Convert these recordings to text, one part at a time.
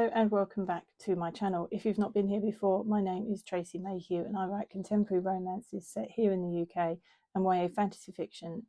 Hello and welcome back to my channel. If you've not been here before, my name is Tracy Mayhew and I write contemporary romances set here in the UK and YA fantasy fiction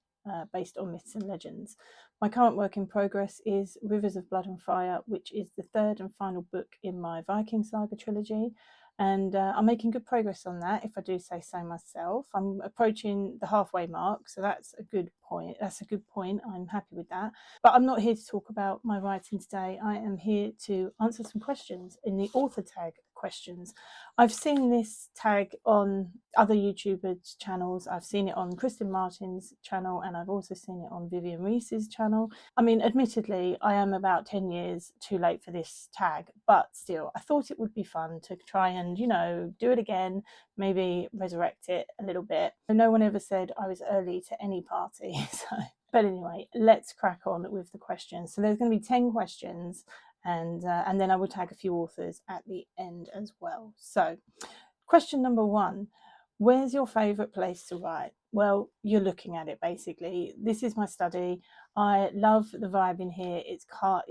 based on myths and legends. My current work in progress is Rivers of Blood and Fire, which is the third and final book in my Viking Saga trilogy. And I'm making good progress on that, if I do say so myself. I'm approaching the halfway mark, so that's a good point. I'm happy with that. But I'm not here to talk about my writing today. I am here to answer some questions in the author tag questions. I've seen this tag on other YouTubers' channels. I've seen it on Kristen Martin's channel, and I've also seen it on Vivian Reese's channel. I mean, admittedly, I am about 10 years too late for this tag, but still, I thought it would be fun to try and, do it again, maybe resurrect it a little bit. No one ever said I was early to any party, so... But anyway, let's crack on with the questions. So there's going to be 10 questions, and then I will tag a few authors at the end as well. So question number 1, where's your favourite place to write? Well, you're looking at it basically. This is my study. I love the vibe in here. It's calm,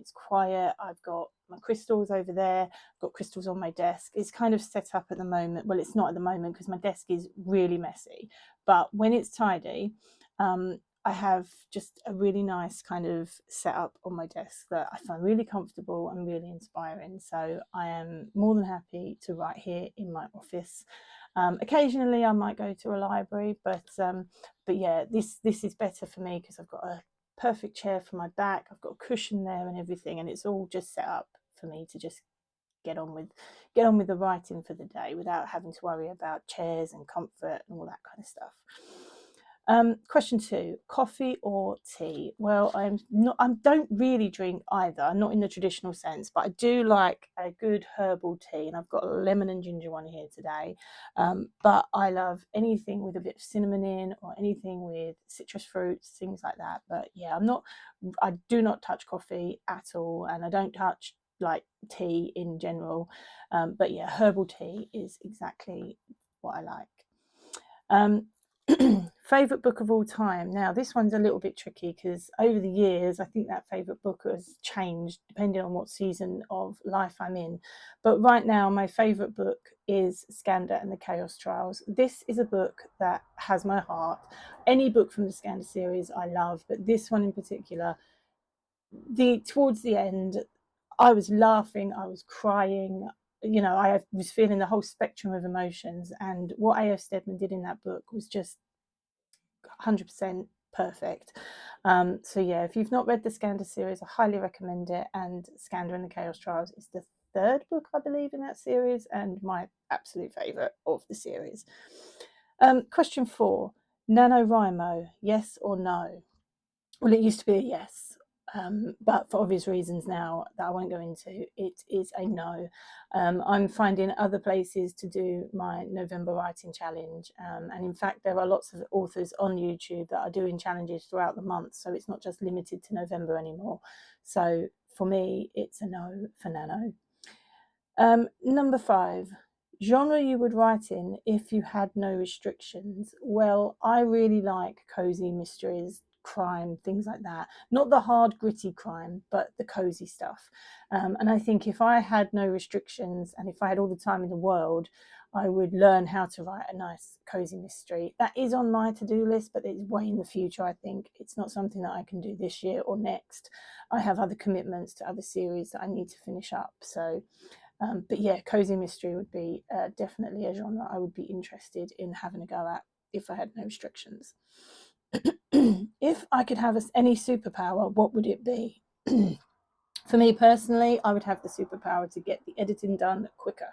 it's quiet. I've got my crystals over there. I've got crystals on my desk. It's kind of set up at the moment. Well, it's not at the moment because my desk is really messy. But when it's tidy, I have just a really nice kind of setup on my desk that I find really comfortable and really inspiring. So I am more than happy to write here in my office. Occasionally I might go to a library, but yeah, this is better for me because I've got a perfect chair for my back. I've got a cushion there and everything, and it's all just set up for me to just get on with the writing for the day without having to worry about chairs and comfort and all that kind of stuff. Question 2, coffee or tea? Well, I don't really drink either, not in the traditional sense, but I do like a good herbal tea, and I've got a lemon and ginger one here today. But I love anything with a bit of cinnamon in, or anything with citrus fruits, things like that. But yeah, I do not touch coffee at all, and I don't touch like tea in general. But yeah, herbal tea is exactly what I like. Favorite book of all time. Now this one's a little bit tricky because over the years I think that favorite book has changed depending on what season of life I'm in, but right now my favorite book is Skandha and the Chaos Trials. This is a book that has my heart. Any book from the Skandha series I love, but this one in particular, towards the end I was laughing, I was crying, I was feeling the whole spectrum of emotions, and what A.F. Stedman did in that book was just 100% perfect. So yeah, if you've not read the Skandha series, I highly recommend it, and Skandha and the Chaos Trials is the third book, I believe, in that series, and my absolute favourite of the series. Question 4, NaNoWriMo, yes or no? Well, it used to be a yes. But for obvious reasons now that I won't go into, it is a no. I'm finding other places to do my November writing challenge, and in fact there are lots of authors on YouTube that are doing challenges throughout the month, so it's not just limited to November anymore. So for me it's a no for Nano. Number 5, genre you would write in if you had no restrictions. Well, I really like cozy mysteries, crime, things like that. Not the hard gritty crime, but the cozy stuff. And I think if I had no restrictions and if I had all the time in the world, I would learn how to write a nice cozy mystery. That is on my to-do list, but it's way in the future. I think it's not something that I can do this year or next. I have other commitments to other series that I need to finish up. So but yeah, cozy mystery would be definitely a genre I would be interested in having a go at if I had no restrictions. If I could have any superpower, what would it be? For me personally, I would have the superpower to get the editing done quicker.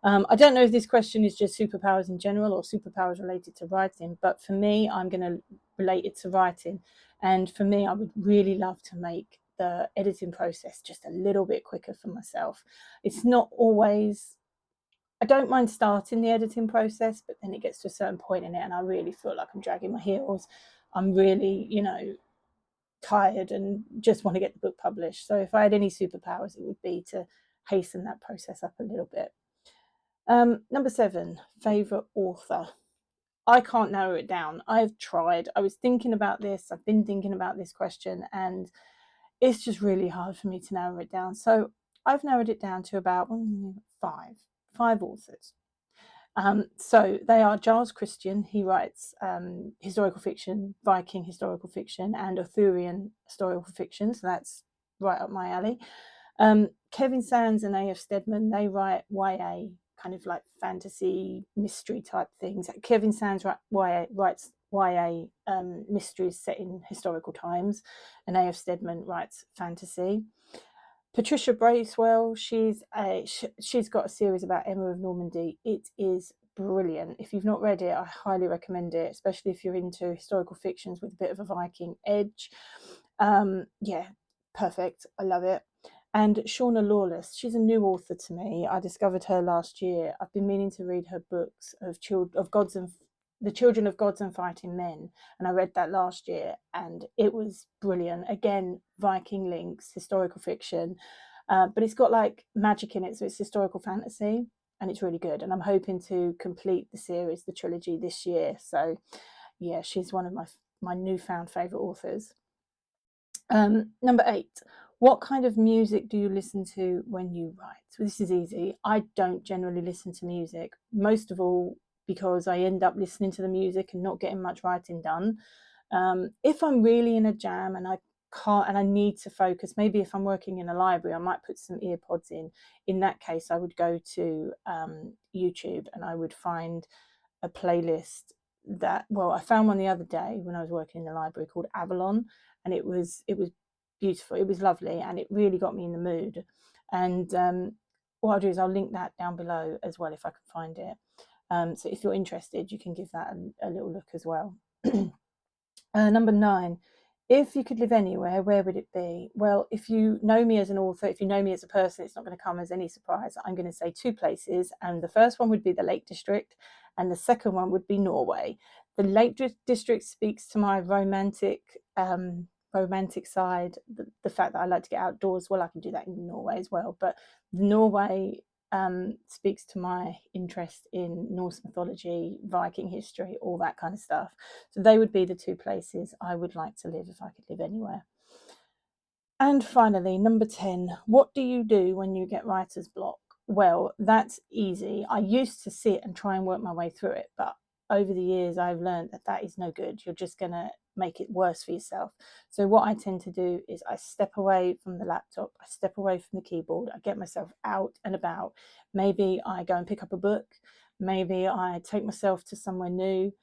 I don't know if this question is just superpowers in general or superpowers related to writing, but for me, I'm going to relate it to writing. And for me, I would really love to make the editing process just a little bit quicker for myself. It's not always... I don't mind starting the editing process, but then it gets to a certain point in it and I really feel like I'm dragging my heels. I'm really, tired and just want to get the book published. So if I had any superpowers, it would be to hasten that process up a little bit. Number 7, favourite author. I can't narrow it down. I've tried. I was thinking about this. I've been thinking about this question, and it's just really hard for me to narrow it down. So I've narrowed it down to about five authors. So they are Giles Christian. He writes historical fiction, Viking historical fiction, and Arthurian historical fiction. So that's right up my alley. Kevin Sands and A.F. Stedman, they write YA, kind of like fantasy mystery type things. Kevin Sands writes YA mysteries set in historical times, and A.F. Stedman writes fantasy. Patricia Bracewell, she's got a series about Emma of Normandy. It is brilliant. If you've not read it, I highly recommend it, especially if you're into historical fictions with a bit of a Viking edge. Yeah, perfect. I love it. And Shauna Lawless, she's a new author to me. I discovered her last year. I've been meaning to read her books of gods and the children of gods and fighting men, and I read that last year, and it was brilliant. Again, Viking links, historical fiction, but it's got like magic in it, so it's historical fantasy, and it's really good. And I'm hoping to complete the series, the trilogy, this year. So yeah, she's one of my newfound favorite authors. Number 8. What kind of music do you listen to when you write? So this is easy. I don't generally listen to music, most of all because I end up listening to the music and not getting much writing done. If I'm really in a jam and I can't, and I need to focus, maybe if I'm working in a library, I might put some ear pods in. In that case, I would go to YouTube and I would find a playlist that, well, I found one the other day when I was working in the library called Avalon, and it was beautiful. It was lovely, and it really got me in the mood. And what I'll do is I'll link that down below as well if I can find it. So if you're interested, you can give that a little look as well. Number 9. If you could live anywhere, where would it be? Well, if you know me as an author, if you know me as a person, it's not going to come as any surprise. I'm going to say 2 places, and the first one would be the Lake District, and the second one would be Norway. The Lake District speaks to my romantic side, the fact that I like to get outdoors. Well, I can do that in Norway as well, but Norway speaks to my interest in Norse mythology, Viking history, all that kind of stuff. So they would be the 2 places I would like to live if I could live anywhere. And finally, number 10, what do you do when you get writer's block? Well, that's easy. I used to sit and try and work my way through it, but over the years I've learned that that is no good. You're just going to make it worse for yourself. So what I tend to do is I step away from the laptop, I step away from the keyboard, I get myself out and about. Maybe I go and pick up a book, maybe I take myself to somewhere new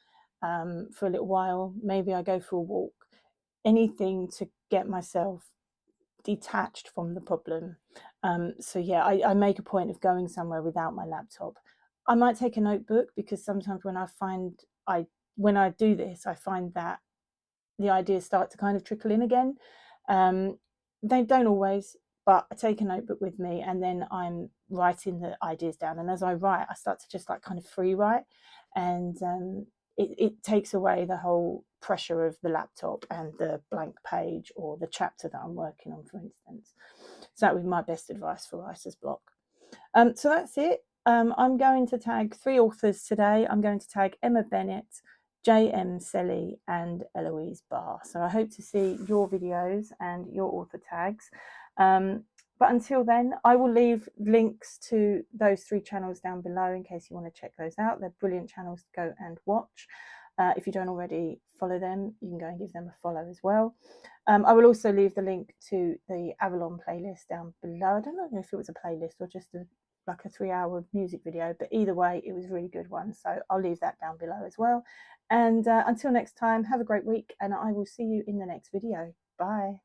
for a little while, maybe I go for a walk, anything to get myself detached from the problem. So yeah, I make a point of going somewhere without my laptop. I might take a notebook, because sometimes when I do this, I find that the ideas start to kind of trickle in again. They don't always, but I take a notebook with me, and then I'm writing the ideas down. And as I write, I start to just like kind of free write, and it takes away the whole pressure of the laptop and the blank page or the chapter that I'm working on, for instance. So that would be my best advice for writer's block. So that's it. I'm going to tag 3 authors today. I'm going to tag Emma Bennet, J.M. Celi, and Eloise Bahr. So I hope to see your videos and your author tags. But until then, I will leave links to those 3 channels down below in case you want to check those out. They're brilliant channels to go and watch. If you don't already follow them, you can go and give them a follow as well. I will also leave the link to the Avalon playlist down below. I don't know if it was a playlist or just like a 3-hour music video, but either way, it was a really good one. So I'll leave that down below as well. And until next time, have a great week, and I will see you in the next video. Bye.